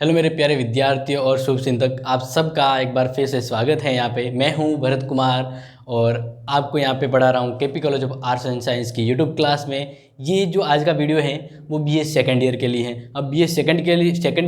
Hello मेरे प्यारे विद्यार्थियों और शुभ चिंतक, आप सबका एक बार फिर से स्वागत है। यहाँ पे मैं हूँ भरत कुमार और आपको यहाँ पे पढ़ा रहा हूँ KP college of arts and science की यूट्यूब क्लास में। ये जो आज का वीडियो है वो बीए सेकंड ईयर के लिए है। अब बीए सेकंड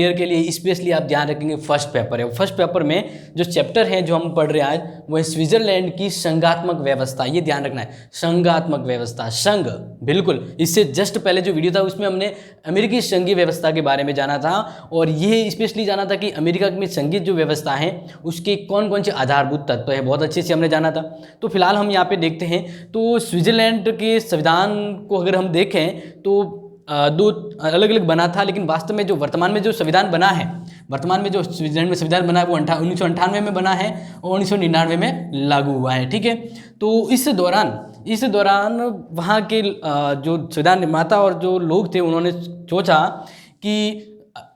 ईयर के लिए स्पेशली आप ध्यान रखेंगे फर्स्ट पेपर है। फर्स्ट पेपर में जो चैप्टर है जो हम पढ़ रहे हैं आज वो है स्विट्जरलैंड की संघात्मक व्यवस्था। ये ध्यान रखना है, संघात्मक व्यवस्था, संघ। बिल्कुल, इससे जस्ट पहले जो वीडियो था उसमें हमने अमेरिकी संघीय व्यवस्था के बारे में जाना था और ये स्पेशली जाना था कि अमेरिका में संघीय जो व्यवस्था है उसके कौन कौन से आधारभूत तत्व है, बहुत अच्छे से हमने जाना था। तो फिलहाल हम यहाँ पे देखते हैं तो स्विट्जरलैंड के संविधान को अगर हम देखें तो दो अलग अलग बना था, लेकिन वास्तव में जो वर्तमान में जो संविधान बना है, वर्तमान में जो स्विट्जरलैंड में संविधान बना है वो 1998 में बना है और 1999 में लागू हुआ है। ठीक है, तो इस दौरान वहाँ के जो संविधान निर्माता और जो लोग थे उन्होंने सोचा कि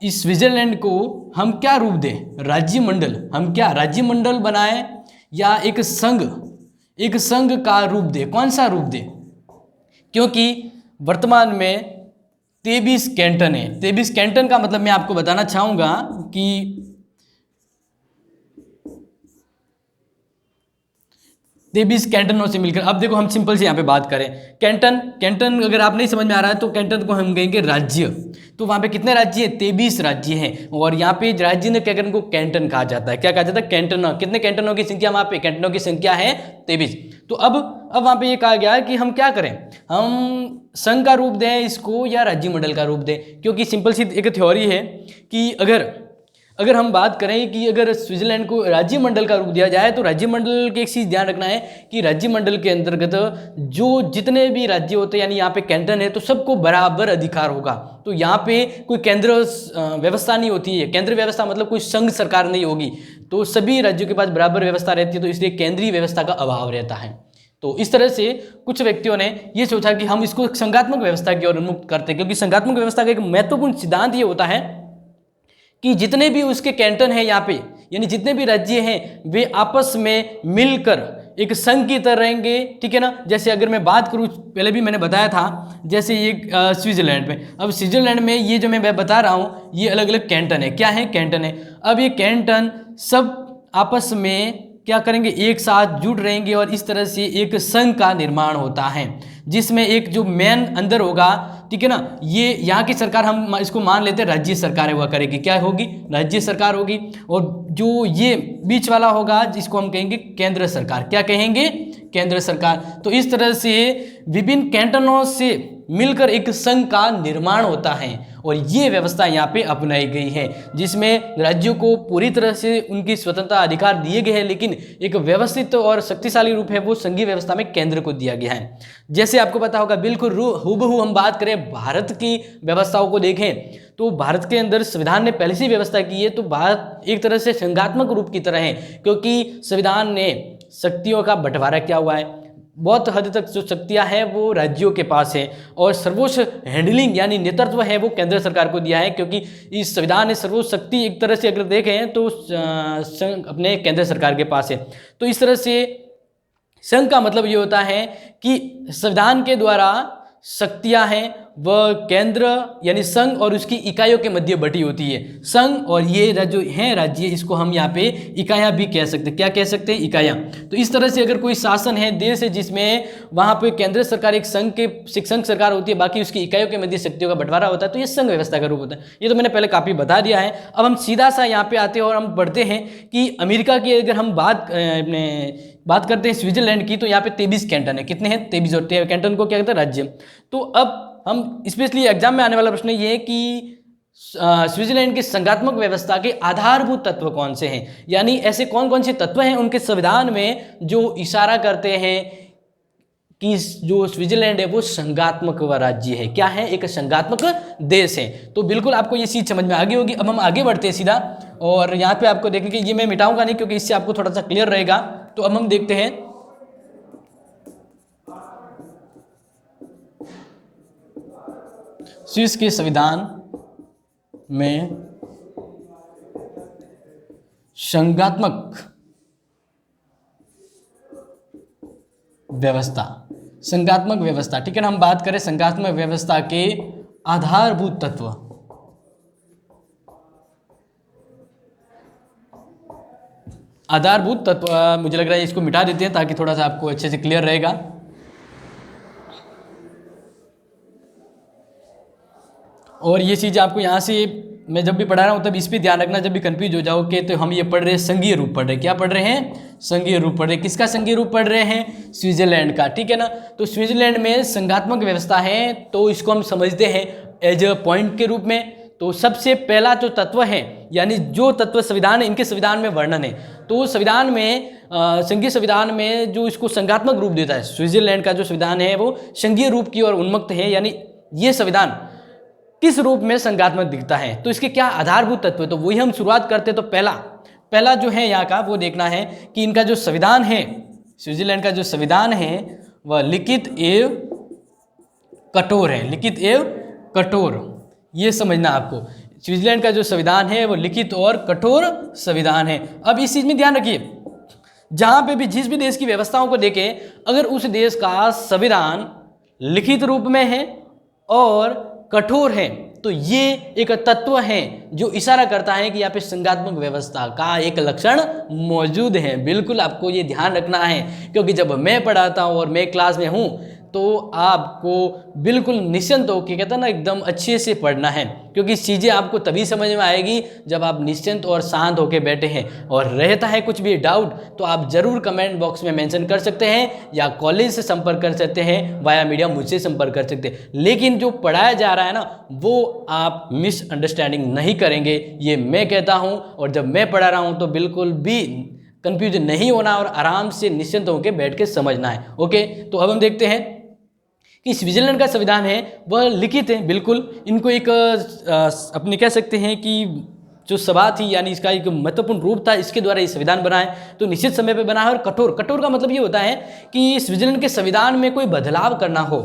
इस स्विट्जरलैंड को हम क्या रूप दें, राज्य मंडल, हम क्या राज्य मंडल बनाएं या एक संघ का रूप दें, कौन सा रूप दें, क्योंकि वर्तमान में 23 कैंटन है। 23 कैंटन का मतलब मैं आपको बताना चाहूँगा कि 23 कैंटनों से मिलकर, अब देखो हम सिंपल से यहाँ पे बात करें, कैंटन अगर आप नहीं समझ में आ रहा है तो कैंटन को हम कहेंगे राज्य। तो वहाँ पे कितने राज्य हैं? 23 राज्य हैं और यहाँ पे राज्य ने क्या करने को कैंटन कहा जाता है। क्या कहा जाता है? कैंटन। कितने कैंटनों की संख्या वहाँ पे? कैंटनों की संख्या है 23। तो अब वहाँ पे ये कहा गया है कि हम क्या करें, हम संघ का रूप दें इसको या राज्य मंडल का रूप दें, क्योंकि सिंपल सी एक थ्योरी है कि अगर हम बात करें कि अगर स्विट्जरलैंड को राज्य मंडल का रूप दिया जाए तो राज्य मंडल की एक चीज़ ध्यान रखना है कि राज्य मंडल के अंतर्गत जो जितने भी राज्य होते हैं, यानी यहाँ पे कैंटन है तो सबको बराबर अधिकार होगा। तो यहाँ पे कोई केंद्र व्यवस्था नहीं होती है। केंद्र व्यवस्था मतलब कोई संघ सरकार नहीं होगी, तो सभी राज्यों के पास बराबर व्यवस्था रहती है, तो इसलिए केंद्रीय व्यवस्था का अभाव रहता है। तो इस तरह से कुछ व्यक्तियों ने ये सोचा कि हम इसको संघात्मक व्यवस्था की ओर उन्मुक्त करते हैं, क्योंकि संघात्मक व्यवस्था का एक महत्वपूर्ण सिद्धांत ये होता है कि जितने भी उसके कैंटन हैं यहाँ पे, यानी जितने भी राज्य हैं वे आपस में मिलकर एक संघ की तरह रहेंगे। ठीक है ना। जैसे अगर मैं बात करूँ, पहले भी मैंने बताया था, जैसे ये स्विट्जरलैंड में, अब स्विट्जरलैंड में ये जो मैं बता रहा हूँ ये अलग अलग कैंटन है। क्या है? कैंटन है। अब ये कैंटन सब आपस में क्या करेंगे, एक साथ जुड़ रहेंगे और इस तरह से एक संघ का निर्माण होता है, जिसमें एक जो मेन अंदर होगा, ठीक है ना, ये यहाँ की सरकार हम इसको मान लेते हैं राज्य सरकार हुआ करेगी। क्या होगी? राज्य सरकार होगी। और जो ये बीच वाला होगा जिसको हम कहेंगे केंद्र सरकार। क्या कहेंगे? केंद्र सरकार। तो इस तरह से विभिन्न कैंटनों से मिलकर एक संघ का निर्माण होता है और ये व्यवस्था यहाँ पे अपनाई गई है, जिसमें राज्यों को पूरी तरह से उनकी स्वतंत्रता अधिकार दिए गए हैं, लेकिन एक व्यवस्थित और शक्तिशाली रूप है वो संघीय व्यवस्था में केंद्र को दिया गया है। जैसे आपको पता होगा, बिल्कुल हूबहू हम बात करें भारत की व्यवस्थाओं को देखें तो भारत के अंदर संविधान ने पहले से व्यवस्था की है, तो भारत एक तरह से संघात्मक रूप की तरह है, क्योंकि संविधान ने शक्तियों का बंटवारा किया हुआ है। बहुत हद तक जो शक्तियां हैं वो राज्यों के पास है और सर्वोच्च हैंडलिंग यानी नेतृत्व है वो केंद्र सरकार को दिया है, क्योंकि इस संविधान ने सर्वोच्च शक्ति एक तरह से अगर देखें तो अपने केंद्र सरकार के पास है। तो इस तरह से संघ का मतलब ये होता है कि संविधान के द्वारा शक्तियां हैं वह केंद्र यानी संघ और उसकी इकाइयों के मध्य बटी होती है। संघ और ये जो हैं राज्य, इसको हम यहाँ पे इकाइयाँ भी कह सकते हैं। क्या कह सकते हैं? इकाइयाँ। तो इस तरह से अगर कोई शासन है, देश है, जिसमें वहाँ पे केंद्र सरकार एक संघ सरकार होती है, बाकी उसकी इकाइयों के मध्य शक्तियों का बंटवारा होता है, तो ये संघ व्यवस्था का रूप होता है। ये तो मैंने पहले काफ़ी बता दिया है। अब हम सीधा सा यहाँ पे आते हैं और हम पढ़ते हैं कि अमेरिका की अगर हम बात करते हैं स्विट्जरलैंड की, तो यहाँ पे 23 कैंटन है। कितने हैं? 23। और कैंटन को क्या कहते हैं? राज्य। तो अब हम स्पेशली एग्जाम में आने वाला प्रश्न ये है कि स्विट्जरलैंड की संघात्मक व्यवस्था के आधारभूत तत्व कौन से हैं, यानी ऐसे कौन कौन से तत्व हैं उनके संविधान में जो इशारा करते हैं कि जो स्विट्जरलैंड है वो संघात्मक राज्य है। क्या है? एक संघात्मक देश है। तो बिल्कुल आपको ये चीज़ समझ में आ गई होगी। अब हम आगे बढ़ते हैं सीधा, और यहाँ पे आपको देखेंगे, ये मैं मिटाऊंगा नहीं क्योंकि इससे आपको थोड़ा सा क्लियर रहेगा। तो अब हम देखते हैं स्विस के संविधान में संघात्मक व्यवस्था, संघात्मक व्यवस्था, ठीक है ना। हम बात करें संघात्मक व्यवस्था के आधारभूत तत्व, आधारभूत तत्व, मुझे लग रहा है इसको मिटा देते हैं ताकि थोड़ा सा आपको अच्छे से क्लियर रहेगा। और ये चीज़ आपको यहाँ से मैं जब भी पढ़ा रहा हूँ तब इस पर ध्यान रखना, जब भी कंफ्यूज हो जाओ कि तो हम ये पढ़ रहे हैं संघीय रूप पढ़ रहे हैं। क्या पढ़ रहे हैं? संघीय रूप पढ़ रहे हैं। किसका संघीय रूप पढ़ रहे हैं? स्विट्जरलैंड का, ठीक है ना। तो स्विट्जरलैंड में संघात्मक व्यवस्था है, तो इसको हम समझते हैं एज अ पॉइंट के रूप में। तो सबसे पहला जो तत्व है, यानी जो तत्व संविधान है, इनके संविधान में वर्णन है। तो संविधान में संघीय संविधान में जो इसको संघात्मक रूप देता है, स्विट्जरलैंड का जो संविधान है वो संघीय रूप की ओर उन्मुक्त है, यानी ये संविधान किस रूप में संघात्मक दिखता है। तो इसके क्या आधारभूत तत्व है, तो वही हम शुरुआत करते हैं। तो पहला जो है यहाँ का वो देखना है कि इनका जो संविधान है, स्विट्जरलैंड का जो संविधान है वह लिखित एवं कठोर है। लिखित एवं कठोर, ये समझना आपको। स्विट्जरलैंड का जो संविधान है वो लिखित और कठोर संविधान है। अब इस चीज में ध्यान रखिए, जहां पे भी जिस भी देश की व्यवस्थाओं को देखें, अगर उस देश का संविधान लिखित रूप में है और कठोर है, तो ये एक तत्व है जो इशारा करता है कि यहाँ पे संघात्मक व्यवस्था का एक लक्षण मौजूद है। बिल्कुल आपको ये ध्यान रखना है, क्योंकि जब मैं पढ़ाता हूँ और मैं क्लास में हूँ तो आपको बिल्कुल निश्चिंत होकर, कहता ना, एकदम अच्छे से पढ़ना है, क्योंकि चीज़ें आपको तभी समझ में आएगी जब आप निश्चिंत और शांत होकर बैठे हैं। और रहता है कुछ भी डाउट तो आप ज़रूर कमेंट बॉक्स में मेंशन कर सकते हैं, या कॉलेज से संपर्क कर सकते हैं, वाया मीडिया मुझसे संपर्क कर सकते हैं। लेकिन जो पढ़ाया जा रहा है ना, वो आप मिसअंडरस्टैंडिंग नहीं करेंगे, ये मैं कहता हूँ। और जब मैं पढ़ा रहा हूँ तो बिल्कुल भी कंफ्यूज नहीं होना और आराम से निश्चिंत होकर बैठ के समझना है। ओके, तो अब हम देखते हैं कि स्विट्जरलैंड का संविधान है वह लिखित है। बिल्कुल इनको एक अपने कह सकते हैं कि जो सभा थी, यानी इसका एक महत्वपूर्ण रूप था, इसके द्वारा ये संविधान बना है, तो निश्चित समय पे बना है। और कठोर, कठोर का मतलब ये होता है कि स्विट्जरलैंड के संविधान में कोई बदलाव करना हो,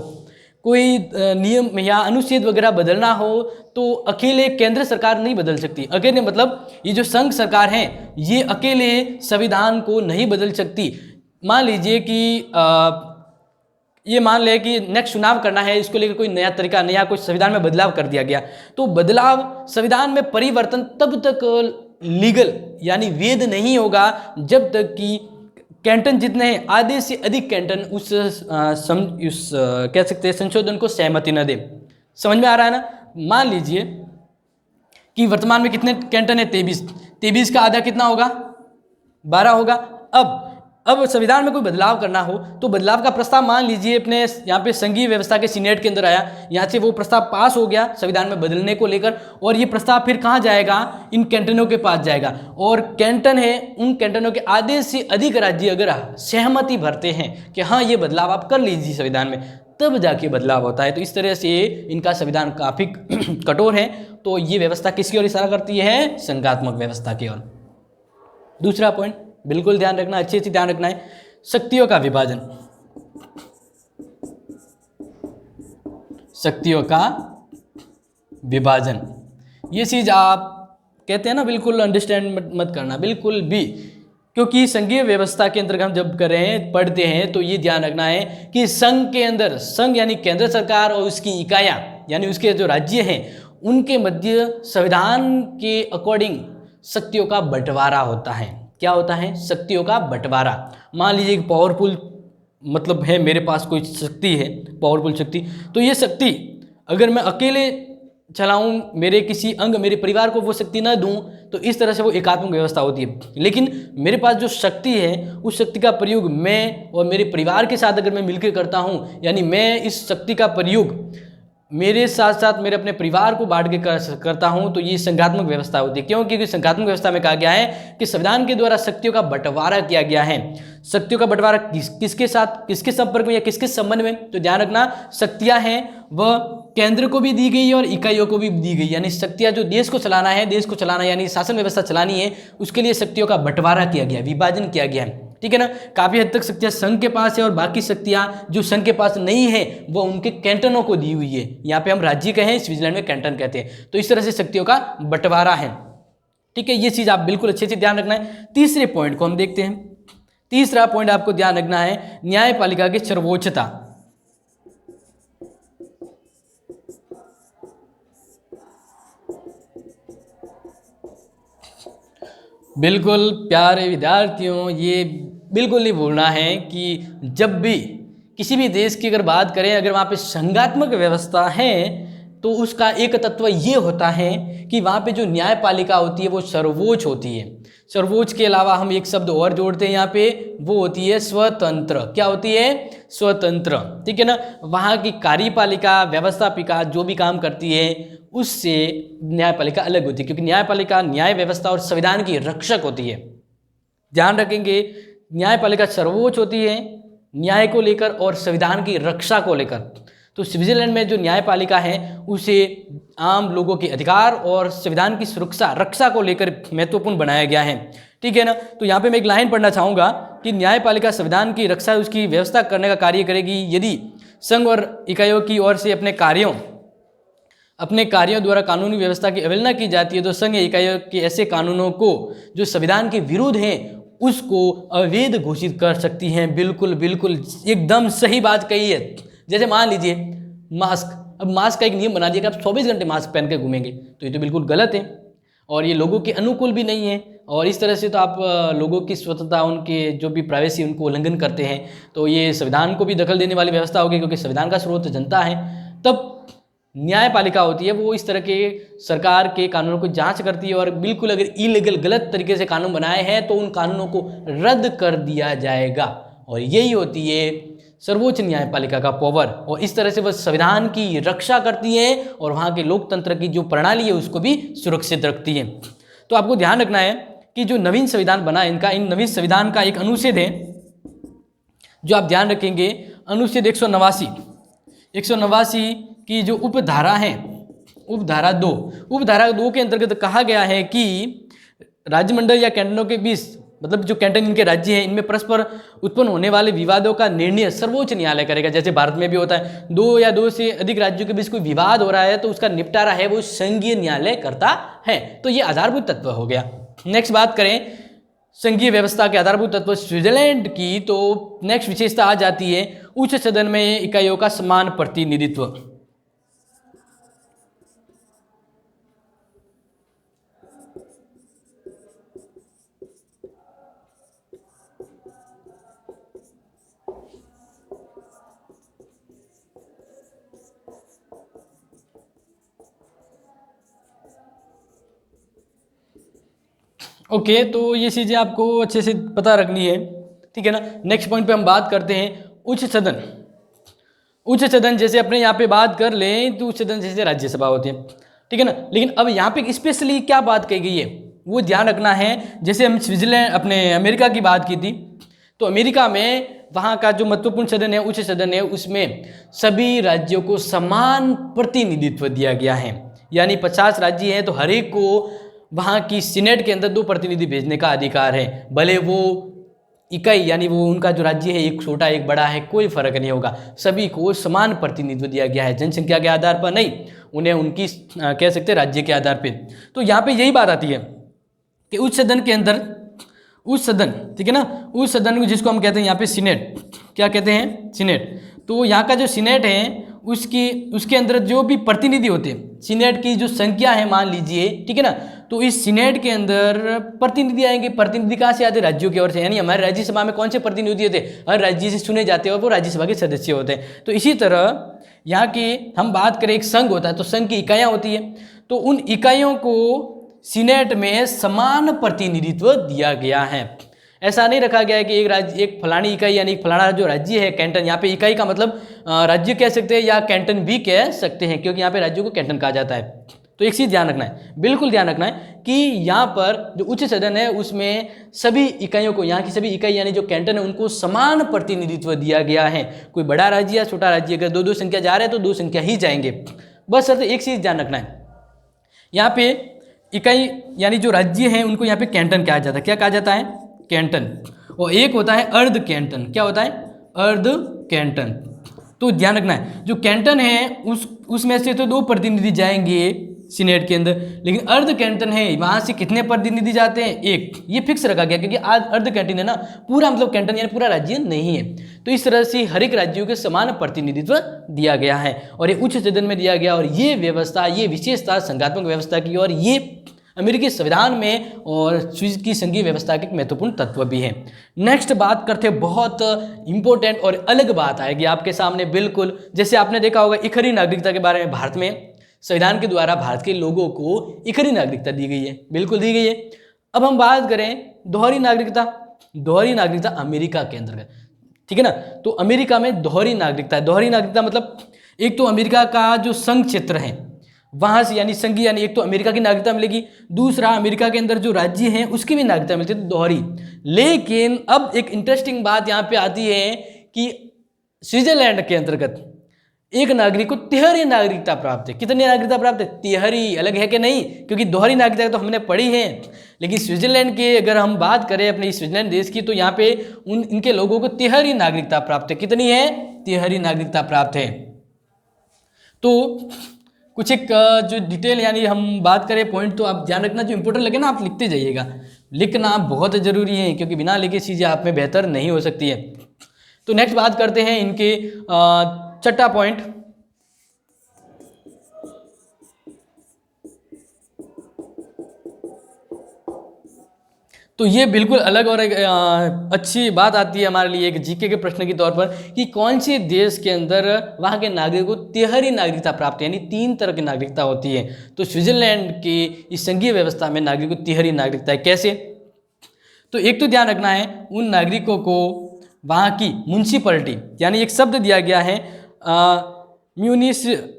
कोई नियम या अनुच्छेद वगैरह बदलना हो, तो अकेले केंद्र सरकार नहीं बदल सकती। अकेले मतलब ये जो संघ सरकार है, ये अकेले संविधान को नहीं बदल सकती। मान लीजिए कि ये मान ले कि नेक्स्ट चुनाव करना है, इसको लेकर कोई नया तरीका, नया कुछ संविधान में बदलाव कर दिया गया, तो बदलाव, संविधान में परिवर्तन तब तक लीगल यानी वैध नहीं होगा जब तक कि कैंटन जितने हैं, आधे से अधिक कैंटन उस कह सकते हैं संशोधन को सहमति न दे। समझ में आ रहा है ना। मान लीजिए कि वर्तमान में कितने कैंटन है? 23 का आधा कितना होगा? 12 होगा। अब संविधान में कोई बदलाव करना हो तो बदलाव का प्रस्ताव मान लीजिए अपने यहाँ पे संघीय व्यवस्था के सीनेट के अंदर आया, यहाँ से वो प्रस्ताव पास हो गया संविधान में बदलने को लेकर, और ये प्रस्ताव फिर कहाँ जाएगा? इन कैंटनों के पास जाएगा। और कैंटन है, उन कैंटनों के आधे से अधिक राज्य अगर सहमति भरते हैं कि हाँ ये बदलाव आप कर लीजिए संविधान में, तब जाके बदलाव होता है। तो इस तरह से इनका संविधान काफ़ी कठोर है। तो ये व्यवस्था किसकी ओर इशारा करती है? संघात्मक व्यवस्था की ओर। दूसरा पॉइंट बिल्कुल ध्यान रखना, अच्छे से ध्यान रखना है, शक्तियों का विभाजन। शक्तियों का विभाजन, ये चीज आप कहते हैं ना, बिल्कुल अंडरस्टैंड मत करना बिल्कुल भी, क्योंकि संघीय व्यवस्था के अंतर्गत हम जब कर रहे हैं, पढ़ते हैं, तो ये ध्यान रखना है कि संघ के अंदर, संघ यानी केंद्र सरकार और उसकी इकाइयां यानी उसके जो राज्य हैं, उनके मध्य संविधान के अकॉर्डिंग शक्तियों का बंटवारा होता है। क्या होता है? शक्तियों का बंटवारा। मान लीजिए कि पावरफुल मतलब है, मेरे पास कोई शक्ति है, पावरफुल शक्ति, तो ये शक्ति अगर मैं अकेले चलाऊं, मेरे किसी अंग, मेरे परिवार को वो शक्ति न दूं, तो इस तरह से वो एकात्मक व्यवस्था होती है। लेकिन मेरे पास जो शक्ति है, उस शक्ति का प्रयोग मैं और मेरे परिवार के साथ अगर मैं मिलकर करता हूं, यानी मैं इस शक्ति का प्रयोग मेरे साथ साथ मेरे अपने परिवार को बांट के करता हूं, तो ये संघात्मक व्यवस्था होती है। क्यों? क्योंकि संघात्मक व्यवस्था में कहा गया है कि संविधान के द्वारा शक्तियों का बंटवारा किया गया है। शक्तियों का बंटवारा किसके साथ, किसके संपर्क में या किसके संबंध में? तो ध्यान रखना, शक्तियां हैं वह केंद्र को भी दी गई और इकाइयों को भी दी गई, यानी शक्तियां जो देश को चलाना है, देश को चलाना यानी शासन व्यवस्था चलानी है, उसके लिए शक्तियों का बंटवारा किया गया, विभाजन किया गया है। ठीक है ना। काफी हद तक शक्तियां संघ के पास है और बाकी शक्तियां जो संघ के पास नहीं है वो उनके कैंटनों को दी हुई है। यहाँ पे हम राज्य कहें, स्विट्जरलैंड में कैंटन कहते हैं। तो इस तरह से शक्तियों का बंटवारा है। ठीक है, ये चीज आप बिल्कुल अच्छे से ध्यान रखना है। तीसरे पॉइंट को हम देखते हैं। तीसरा पॉइंट आपको ध्यान रखना है, न्यायपालिका की सर्वोच्चता। बिल्कुल प्यारे विद्यार्थियों, ये बिल्कुल नहीं भूलना है कि जब भी किसी भी देश की अगर बात करें, अगर वहाँ पे संघात्मक व्यवस्था है तो उसका एक तत्व ये होता है कि वहाँ पे जो न्यायपालिका होती है वो सर्वोच्च होती है। सर्वोच्च के अलावा हम एक शब्द और जोड़ते हैं यहाँ पे, वो होती है स्वतंत्र। क्या होती है? स्वतंत्र। ठीक है ना। वहाँ की कार्यपालिका, व्यवस्थापिका जो भी काम करती है उससे न्यायपालिका अलग होती है, क्योंकि न्यायपालिका न्याय व्यवस्था और संविधान की रक्षक होती है। ध्यान रखेंगे, न्यायपालिका सर्वोच्च होती है न्याय को लेकर और संविधान की रक्षा को लेकर। तो स्विट्जरलैंड में जो न्यायपालिका है उसे आम लोगों के अधिकार और संविधान की सुरक्षा रक्षा को लेकर महत्वपूर्ण बनाया गया है। ठीक है ना। तो यहाँ पे मैं एक लाइन पढ़ना चाहूँगा कि न्यायपालिका संविधान की रक्षा, उसकी व्यवस्था करने का कार्य करेगी। यदि संघ और इकाइयों की ओर से अपने कार्यों द्वारा कानूनी व्यवस्था की अवहेलना की जाती है तो संघ या इकाइयों के ऐसे कानूनों को जो संविधान के विरुद्ध हैं उसको अवैध घोषित कर सकती हैं। बिल्कुल बिल्कुल एकदम सही बात कही है। जैसे मान लीजिए मास्क, अब मास्क का एक नियम बना दिया कि आप 24 घंटे मास्क पहन के घूमेंगे, तो ये तो बिल्कुल गलत है और ये लोगों के अनुकूल भी नहीं है। और इस तरह से तो आप लोगों की स्वतंत्रता, उनके जो भी प्राइवेसी, उनको उल्लंघन करते हैं। तो ये संविधान को भी दखल देने वाली व्यवस्था होगी, क्योंकि संविधान का स्रोत जनता है। तब न्यायपालिका होती है वो इस तरह के सरकार के कानूनों को जांच करती है और बिल्कुल अगर इलीगल, गलत तरीके से कानून बनाए हैं तो उन कानूनों को रद्द कर दिया जाएगा। और यही होती है सर्वोच्च न्यायपालिका का पावर। और इस तरह से वह संविधान की रक्षा करती है और वहाँ के लोकतंत्र की जो प्रणाली है उसको भी सुरक्षित रखती है। तो आपको ध्यान रखना है कि जो नवीन संविधान बना है, इन नवीन संविधान का एक अनुच्छेद है जो आप ध्यान रखेंगे, अनुच्छेद 189 की जो उपधारा है, उपधारा 2 के अंतर्गत कहा गया है कि राज्यमंडल या कैंटनों के बीच, मतलब जो कैंटन इनके राज्य हैं, इनमें परस्पर उत्पन्न होने वाले विवादों का निर्णय सर्वोच्च न्यायालय करेगा। जैसे भारत में भी होता है, 2 या 2 से अधिक राज्यों के बीच कोई विवाद हो रहा है तो उसका निपटारा है वो संघीय न्यायालय करता है। तो ये आधारभूत तत्व हो गया। नेक्स्ट बात करें संघीय व्यवस्था के आधारभूत तत्व स्विट्जरलैंड की, तो नेक्स्ट विशेषता आ जाती है उच्च सदन में इकाइयों का समान प्रतिनिधित्व। ओके, तो ये चीज़ें आपको अच्छे से पता रखनी है। ठीक है ना। नेक्स्ट पॉइंट पे हम बात करते हैं उच्च सदन। उच्च सदन जैसे अपने यहाँ पे बात कर लें तो उच्च सदन जैसे राज्यसभा होती है। ठीक है ना। लेकिन अब यहाँ पे स्पेशली क्या बात कही गई है वो ध्यान रखना है। जैसे हम स्विट्जरलैंड, अपने अमेरिका की बात की थी, तो अमेरिका में वहाँ का जो महत्वपूर्ण सदन है, उच्च सदन है, उसमें सभी राज्यों को समान प्रतिनिधित्व दिया गया है। यानी 50 राज्य हैं तो हर एक को वहाँ की सीनेट के अंदर 2 प्रतिनिधि भेजने का अधिकार है। भले वो इकाई, यानी वो उनका जो राज्य है एक छोटा एक बड़ा है, कोई फर्क नहीं होगा, सभी को समान प्रतिनिधित्व दिया गया है। जनसंख्या के आधार पर नहीं, उन्हें उनकी कह सकते हैं राज्य के आधार पे। तो यहाँ पे यही बात आती है कि उच्च सदन के अंदर, उच्च सदन, ठीक है ना, उच्च सदन जिसको हम कहते हैं यहाँ पे सीनेट, क्या कहते हैं? सीनेट। तो यहाँ का जो सीनेट है उसके अंदर जो भी प्रतिनिधि होते हैं, सीनेट की जो संख्या है मान लीजिए, ठीक है ना, तो इस सीनेट के अंदर प्रतिनिधि आएंगे। प्रतिनिधि कहाँ से आते? राज्यों की ओर से। यानी हमारे राज्यसभा में कौन से प्रतिनिधि होते हैं? हर राज्य से चुने जाते हैं और वो राज्यसभा के सदस्य होते हैं। तो इसी तरह यहाँ की हम बात करें, एक संघ होता है तो संघ की इकाइयाँ होती है, तो उन इकाइयों को सीनेट में समान प्रतिनिधित्व दिया गया है। ऐसा नहीं रखा गया है कि एक राज्य, एक फलानी इकाई, यानी एक फलाना जो राज्य है कैंटन, यहाँ पे इकाई का मतलब राज्य कह सकते हैं या कैंटन भी कह सकते हैं, क्योंकि यहाँ पे राज्यों को कैंटन कहा जाता है। तो एक चीज़ ध्यान रखना है, बिल्कुल ध्यान रखना है कि यहाँ पर जो उच्च सदन है उसमें सभी इकाइयों को, यहाँ की सभी इकाई यानी जो कैंटन है उनको समान प्रतिनिधित्व दिया गया है। कोई बड़ा राज्य या छोटा राज्य, अगर 2-2 संख्या जा रहे हैं तो 2 संख्या ही जाएंगे। बस सर एक चीज़ ध्यान रखना है, यहाँ पे इकाई यानी जो राज्य हैं उनको यहाँ पे कैंटन कहा जाता है। क्या कहा जाता है? कैंटन। और एक होता है अर्ध कैंटन। क्या होता है? अर्ध कैंटन। तो ध्यान रखना है, जो कैंटन है उसमें से तो 2 प्रतिनिधि जाएंगे सीनेट के अंदर, लेकिन अर्ध कैंटन है वहाँ से कितने प्रतिनिधि जाते हैं? 1। ये फिक्स रखा गया, क्योंकि आज अर्ध कैंटन है ना, पूरा मतलब कैंटन यानी पूरा राज्य नहीं है। तो इस तरह से हर एक राज्यों के समान प्रतिनिधित्व दिया गया है और ये उच्च सदन में दिया गया। और ये व्यवस्था, ये विशेषता संघात्मक व्यवस्था की और ये अमेरिकी संविधान में और स्विस की संघीय व्यवस्था के एक महत्वपूर्ण तत्व भी हैं। नेक्स्ट बात करते हैं, बहुत इंपॉर्टेंट और अलग बात आएगी आपके सामने बिल्कुल। जैसे आपने देखा होगा इखरी नागरिकता के बारे में, भारत में संविधान के द्वारा भारत के लोगों को इखरी नागरिकता दी गई है, बिल्कुल दी गई है। अब हम बात करें दोहरी नागरिकता। दोहरी नागरिकता अमेरिका के अंतर्गत, ठीक है ना। तो अमेरिका में दोहरी नागरिकता है। दोहरी नागरिकता मतलब एक तो अमेरिका का जो संघ क्षेत्र है वहाँ से यानी संघीय, यानी एक तो अमेरिका की नागरिकता मिलेगी, दूसरा अमेरिका के अंदर जो राज्य हैं उसकी भी नागरिकता मिलती है, तो दोहरी। लेकिन अब एक इंटरेस्टिंग बात यहाँ पे आती है कि स्विट्जरलैंड के अंतर्गत एक नागरिक को तिहरी नागरिकता प्राप्त है। कितनी नागरिकता प्राप्त है? तिहरी। अलग है कि नहीं? क्योंकि दोहरी नागरिकता तो हमने पढ़ी है, लेकिन स्विट्जरलैंड के अगर हम बात करें अपने स्विट्जरलैंड देश की, तो यहाँ पे इनके लोगों को तिहरी नागरिकता प्राप्त है। कितनी है? तिहरी नागरिकता प्राप्त है। तो कुछ एक जो डिटेल यानी हम बात करें पॉइंट, तो आप ध्यान रखना, जो इंपॉर्टेंट लगे ना आप लिखते जाइएगा। लिखना बहुत ज़रूरी है, क्योंकि बिना लिखे चीज़ें आप में बेहतर नहीं हो सकती है। तो नेक्स्ट बात करते हैं इनके छठा पॉइंट, तो ये बिल्कुल अलग और एक अच्छी बात आती है हमारे लिए एक जीके के प्रश्न के तौर पर, कि कौन से देश के अंदर वहाँ के नागरिकों को तिहरी नागरिकता प्राप्त है, यानी 3 तरह की नागरिकता होती है। तो स्विट्जरलैंड की इस संघीय व्यवस्था में नागरिकों को तिहरी नागरिकता है। कैसे? तो एक तो ध्यान रखना है, उन नागरिकों को वहाँ की म्यूनिसिपैलिटी, यानी एक शब्द दिया गया है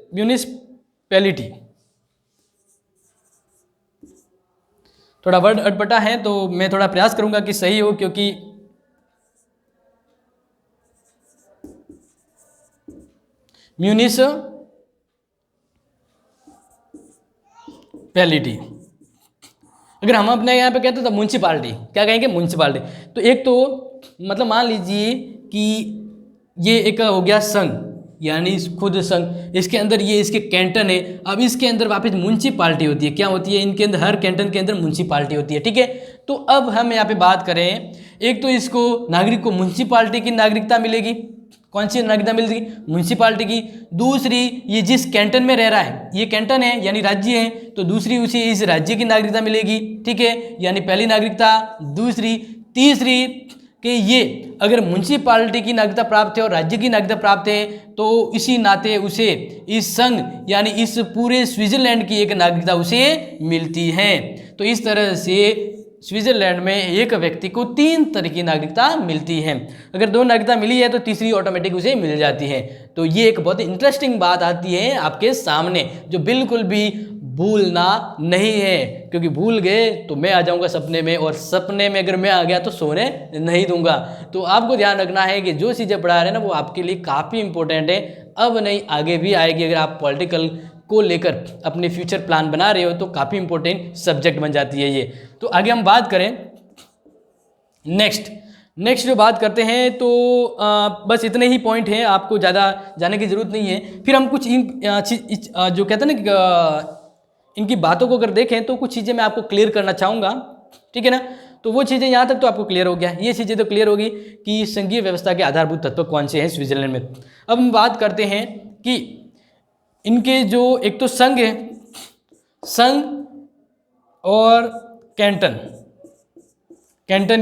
म्यूनिसिपैलिटी, थोड़ा वर्ड अटपटा है तो मैं थोड़ा प्रयास करूंगा कि सही हो, क्योंकि म्यूनिसिपैलिटी अगर हम अपने यहाँ पे कहते तो म्यूनिसिपालिटी, क्या कहेंगे? म्यूनिसिपालिटी। तो एक तो मतलब मान लीजिए कि ये एक हो गया संघ, यानी खुद संघ, इसके अंदर ये इसके कैंटन है। अब इसके अंदर वापस म्यूनिसिपालिटी होती है। क्या होती है? इनके अंदर हर कैंटन के अंदर म्यूनिसिपालिटी होती है, ठीक है। तो अब हम यहाँ पे बात करें, एक तो इसको नागरिक को म्यूनिसिपालिटी की नागरिकता मिलेगी। कौन सी नागरिकता मिलेगी? म्यूनिसिपालिटी की। दूसरी, ये जिस कैंटन में रह रहा है, ये कैंटन है यानी राज्य है, तो दूसरी उसे इस राज्य की नागरिकता मिलेगी, ठीक है, यानी पहली नागरिकता। दूसरी, तीसरी कि ये अगर म्यूनिसिपालिटी की नागरिकता प्राप्त है और राज्य की नागरिकता प्राप्त है, तो इसी नाते उसे इस संघ यानी इस पूरे स्विट्जरलैंड की एक नागरिकता उसे मिलती है। तो इस तरह से स्विट्जरलैंड में एक व्यक्ति को 3 तरह की नागरिकता मिलती है। अगर 2 नागरिकता मिली है तो तीसरी ऑटोमेटिक उसे मिल जाती है। तो ये एक बहुत इंटरेस्टिंग बात आती है आपके सामने, जो बिल्कुल भी भूलना नहीं है, क्योंकि भूल गए तो मैं आ जाऊंगा सपने में, और सपने में अगर मैं आ गया तो सोने नहीं दूंगा। तो आपको ध्यान रखना है कि जो चीज़ें पढ़ा रहे हैं ना वो आपके लिए काफ़ी इंपॉर्टेंट है। अब नहीं, आगे भी आएगी। अगर आप पॉलिटिकल को लेकर अपने फ्यूचर प्लान बना रहे हो तो काफ़ी इंपॉर्टेंट सब्जेक्ट बन जाती है ये। तो आगे हम बात करें नेक्स्ट जो बात करते हैं, तो बस इतने ही पॉइंट हैं, आपको ज़्यादा जाने की ज़रूरत नहीं है। फिर हम कुछ जो कहते हैं ना कि इनकी बातों को अगर देखें तो कुछ चीज़ें मैं आपको क्लियर करना चाहूँगा, ठीक है ना। तो वो चीज़ें यहाँ तक तो आपको क्लियर हो गया, ये चीज़ें तो क्लियर होगी कि संघीय व्यवस्था के आधारभूत तत्व कौन से हैं स्विट्जरलैंड में। अब हम बात करते हैं कि इनके जो एक तो संघ है, संघ और कैंटन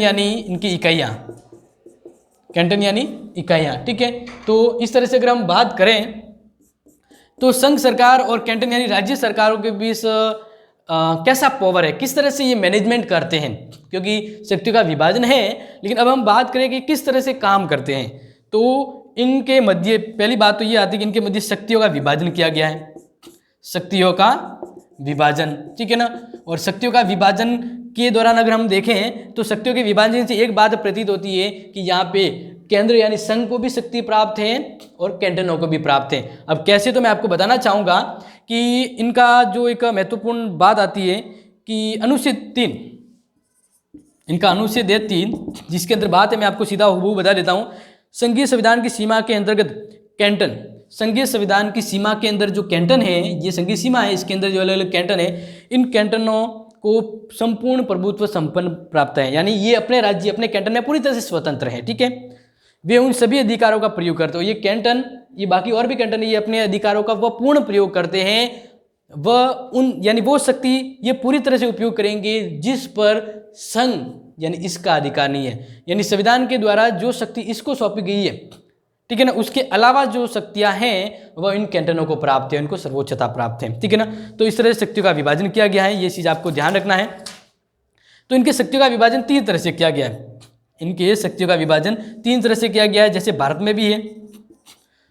यानी इनकी इकाइयाँ, कैंटन यानी इकाइयाँ, ठीक है। तो इस तरह से अगर हम बात करें तो संघ सरकार और कैंटन यानी राज्य सरकारों के बीच कैसा पावर है, किस तरह से ये मैनेजमेंट करते हैं, क्योंकि शक्तियों का विभाजन है। लेकिन अब हम बात करें कि किस तरह से काम करते हैं, तो इनके मध्य पहली बात तो ये आती है कि इनके मध्य शक्तियों का विभाजन किया गया है। शक्तियों का विभाजन, ठीक है ना। और शक्तियों का विभाजन के दौरान अगर हम देखें तो शक्तियों के विभाजन से एक बात प्रतीत होती है कि यहाँ पे केंद्र यानी संघ को भी शक्ति प्राप्त है और कैंटनों को भी प्राप्त है। अब कैसे, तो मैं आपको बताना चाहूँगा कि इनका जो एक महत्वपूर्ण बात आती है कि अनुच्छेद 3, इनका अनुच्छेद 3 जिसके अंदर बात है, मैं आपको सीधा हूबहू बता देता हूँ। संघीय संविधान की सीमा के अंतर्गत कैंटन, संघीय संविधान की सीमा के अंदर जो कैंटन है, ये संघीय सीमा है, इसके अंदर जो अलग अलग कैंटन है, इन कैंटनों को संपूर्ण प्रभुत्व संपन्न प्राप्त है, यानी ये अपने राज्य अपने कैंटन में पूरी तरह से स्वतंत्र है, ठीक है। वे उन सभी अधिकारों का प्रयोग करते हो, ये कैंटन, ये बाकी और भी कैंटन है, ये अपने अधिकारों का वह पूर्ण प्रयोग करते हैं वह उन यानी वो शक्ति ये पूरी तरह से उपयोग करेंगे जिस पर संघ यानी इसका अधिकार नहीं है, यानी संविधान के द्वारा जो शक्ति इसको सौंपी गई है, ठीक है ना, उसके अलावा जो शक्तियां हैं वह इन कैंटनों को प्राप्त है, इनको सर्वोच्चता प्राप्त है, ठीक है ना। तो इस तरह से शक्तियों का विभाजन किया गया है, ये चीज़ आपको ध्यान रखना है। तो इनके शक्तियों का विभाजन 3 तरह से किया गया है, इनके शक्तियों का विभाजन 3 तरह से किया गया है। जैसे भारत में भी है,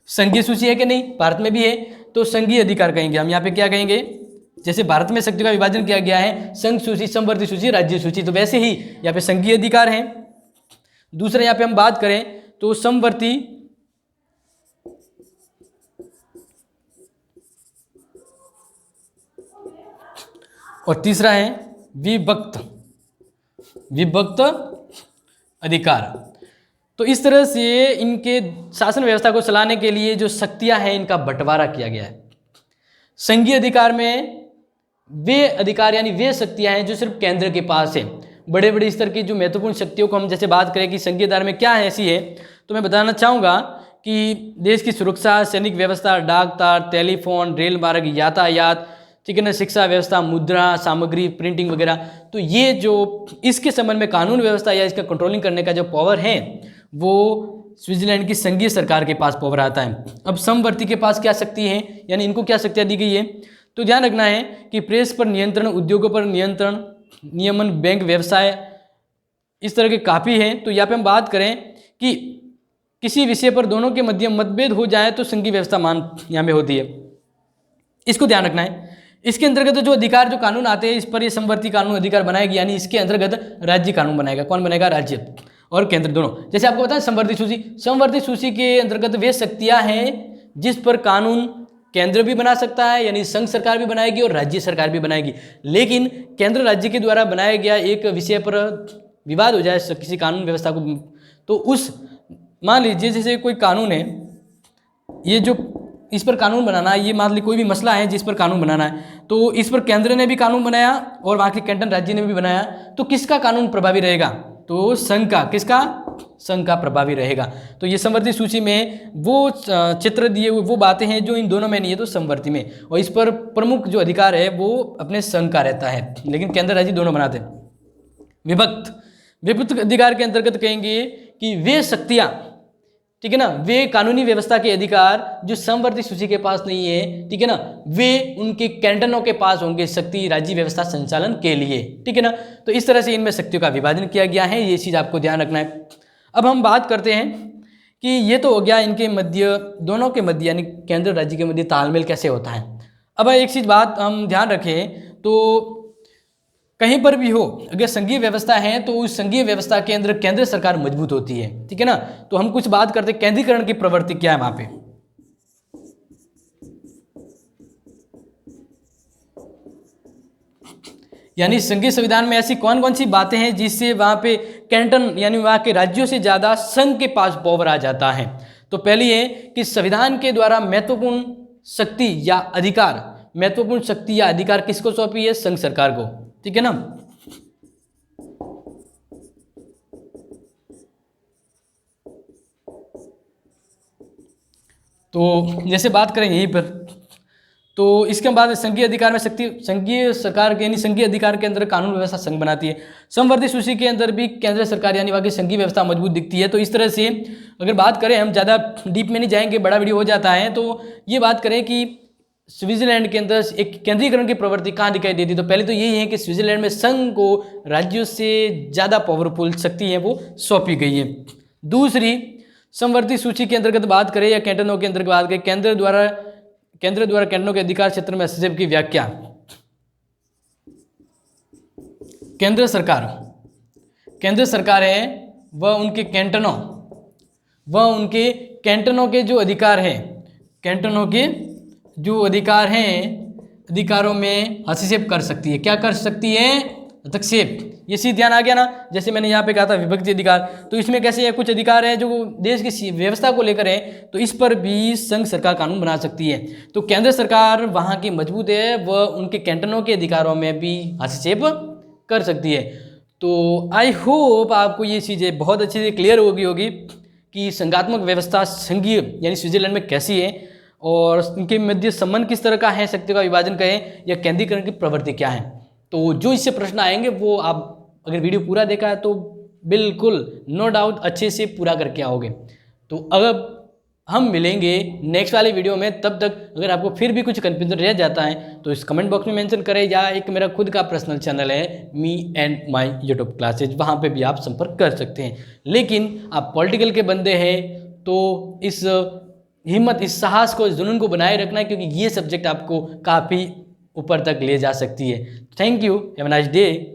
संघीय सूची है कि नहीं, भारत में भी है, तो संघीय अधिकार कहेंगे हम, यहाँ पे क्या कहेंगे, जैसे भारत में शक्तियों का विभाजन किया गया है संघ सूची, समवर्ती सूची, राज्य सूची, तो वैसे ही यहाँ पे संघीय अधिकार है। दूसरा यहाँ पे हम बात करें तो समवर्ती और तीसरा है विभक्त अधिकार। तो इस तरह से इनके शासन व्यवस्था को चलाने के लिए जो शक्तियां हैं इनका बंटवारा किया गया है। संघीय अधिकार में वे अधिकार यानी वे शक्तियां हैं जो सिर्फ केंद्र के पास है। बड़े बड़े स्तर की जो महत्वपूर्ण शक्तियों को हम जैसे बात करें कि संघीय अधिकार में क्या ऐसी है, तो मैं बताना चाहूँगा कि देश की सुरक्षा, सैनिक व्यवस्था, डाक तार, टेलीफोन, रेल मार्ग, यातायात, ठीक है ना, शिक्षा व्यवस्था, मुद्रा सामग्री, प्रिंटिंग वगैरह, तो ये जो इसके संबंध में कानून व्यवस्था या इसका कंट्रोलिंग करने का जो पावर है वो स्विट्जरलैंड की संघीय सरकार के पास पावर आता है। अब समवर्ती के पास क्या शक्ति है, यानी इनको क्या शक्तियाँ दी गई है, तो ध्यान रखना है कि प्रेस पर नियंत्रण, उद्योगों पर नियंत्रण, नियमन, बैंक व्यवसाय, इस तरह के काफ़ी हैं। तो यहाँ पे हम बात करें कि किसी विषय पर दोनों के मध्य मतभेद हो जाए तो संघीय व्यवस्था मान यहाँ में होती है, इसको ध्यान रखना है। इसके अंतर्गत जो अधिकार जो कानून आते हैं इस पर ये समवर्ती कानून अधिकार बनाएगी, यानी इसके अंतर्गत राज्य कानून बनाएगा। कौन बनेगा, राज्य और केंद्र दोनों। जैसे आपको पता है समवर्ती सूची के अंतर्गत वे शक्तियां हैं जिस पर कानून केंद्र भी बना सकता है, यानी संघ सरकार भी बनाएगी और राज्य सरकार भी बनाएगी। लेकिन केंद्र राज्य के द्वारा बनाया गया एक विषय पर विवाद हो जाए किसी कानून व्यवस्था को, तो उस मान लीजिए जैसे कोई कानून है, ये जो इस पर कानून बनाना है, ये मान लीजिए कोई भी मसला है जिस पर कानून बनाना है, तो इस पर केंद्र ने भी कानून बनाया और वहाँ के कैंटन राज्य ने भी बनाया, तो किसका कानून प्रभावी रहेगा, तो संघ का। किसका, संघ का प्रभावी रहेगा। तो ये समवर्ती सूची में वो चित्र दिए हुए वो बातें हैं जो इन दोनों में नहीं है, तो समवर्ती में, और इस पर प्रमुख जो अधिकार है वो अपने संघ का रहता है, लेकिन केंद्र राज्य दोनों बनाते हैं। विभक्त अधिकार के अंतर्गत कहेंगे कि वे शक्तियाँ, ठीक है ना, वे कानूनी व्यवस्था के अधिकार जो समवर्ती सूची के पास नहीं है, ठीक है ना, वे उनके कैंटनों के पास होंगे शक्ति राज्य व्यवस्था संचालन के लिए, ठीक है ना। तो इस तरह से इनमें शक्तियों का विभाजन किया गया है, ये चीज़ आपको ध्यान रखना है। अब हम बात करते हैं कि ये तो हो गया इनके मध्य, दोनों के मध्य यानी केंद्र राज्य के मध्य तालमेल कैसे होता है। अब एक चीज़ बात हम ध्यान रखें, तो कहीं पर भी हो अगर संघीय व्यवस्था है तो उस संघीय व्यवस्था के अंदर केंद्र सरकार मजबूत होती है, ठीक है ना। तो हम कुछ बात करते हैं केंद्रीकरण की प्रवृत्ति क्या है वहां पे। यानी संघीय संविधान में ऐसी कौन कौन सी बातें हैं जिससे वहां पे कैंटन यानी वहां के राज्यों से ज्यादा संघ के पास पावर आ जाता है। तो पहली है कि संविधान के द्वारा महत्वपूर्ण शक्ति या अधिकार, महत्वपूर्ण शक्ति या अधिकार किसको सौंपी है, संघ सरकार को, ठीक है ना। तो जैसे बात करें यहीं पर, तो इसके बाद संघीय अधिकार में शक्ति संघीय सरकार के यानी संघीय अधिकार के अंदर कानून व्यवस्था संघ बनाती है। समवर्ती सूची के अंदर भी केंद्र सरकार यानी वहाँ की संघीय व्यवस्था मजबूत दिखती है। तो इस तरह से अगर बात करें, हम ज़्यादा डीप में नहीं जाएंगे, बड़ा वीडियो हो जाता है, तो ये बात करें कि स्विट्जरलैंड के अंदर एक केंद्रीकरण की प्रवृत्ति कहाँ दिखाई देती है, तो पहले तो यही है कि स्विट्जरलैंड में संघ को राज्यों से ज़्यादा पावरफुल शक्ति है वो सौंपी गई है। दूसरी, समवर्ती सूची के अंतर्गत बात करें या कैंटनों के अंतर्गत बात करें, केंद्र द्वारा कैंटनों के अधिकार क्षेत्र में हस्तक्षेप की व्याख्या। केंद्र सरकार है वह उनके कैंटनों के जो अधिकार हैं, कैंटनों के जो अधिकार हैं, अधिकारों में हस्तक्षेप कर सकती है। क्या कर सकती है, हस्तक्षेप। ये सीधे ध्यान आ गया ना। जैसे मैंने यहाँ पे कहा था विभक्ति अधिकार, तो इसमें कैसे है, कुछ अधिकार है जो देश की व्यवस्था को लेकर है, तो इस पर भी संघ सरकार कानून बना सकती है। तो केंद्र सरकार वहाँ की मजबूत है, वह उनके कैंटनों के अधिकारों में भी हस्तक्षेप कर सकती है। तो आई होप आपको ये चीज़ें बहुत अच्छे से क्लियर होगी कि संघात्मक व्यवस्था संघीय यानी स्विट्जरलैंड में कैसी है और इनके मध्य संबंध किस तरह का है, शक्ति का विभाजन कहें या केंद्रीकरण की प्रवृत्ति क्या है। तो जो इससे प्रश्न आएंगे वो आप अगर वीडियो पूरा देखा है तो बिल्कुल नो डाउट अच्छे से पूरा करके आओगे। तो अब हम मिलेंगे नेक्स्ट वाले वीडियो में, तब तक अगर आपको फिर भी कुछ कन्फ्यूजन रह जाता है तो इस कमेंट बॉक्स में मेंशन करें, या एक मेरा खुद का पर्सनल चैनल है me and my YouTube classes, वहाँ पे भी आप संपर्क कर सकते हैं। लेकिन आप पॉलिटिकल के बंदे हैं तो इस हिम्मत, इस साहस को, इस जुनून को बनाए रखना है, क्योंकि ये सब्जेक्ट आपको काफ़ी ऊपर तक ले जा सकती है। Thank you, have a nice day.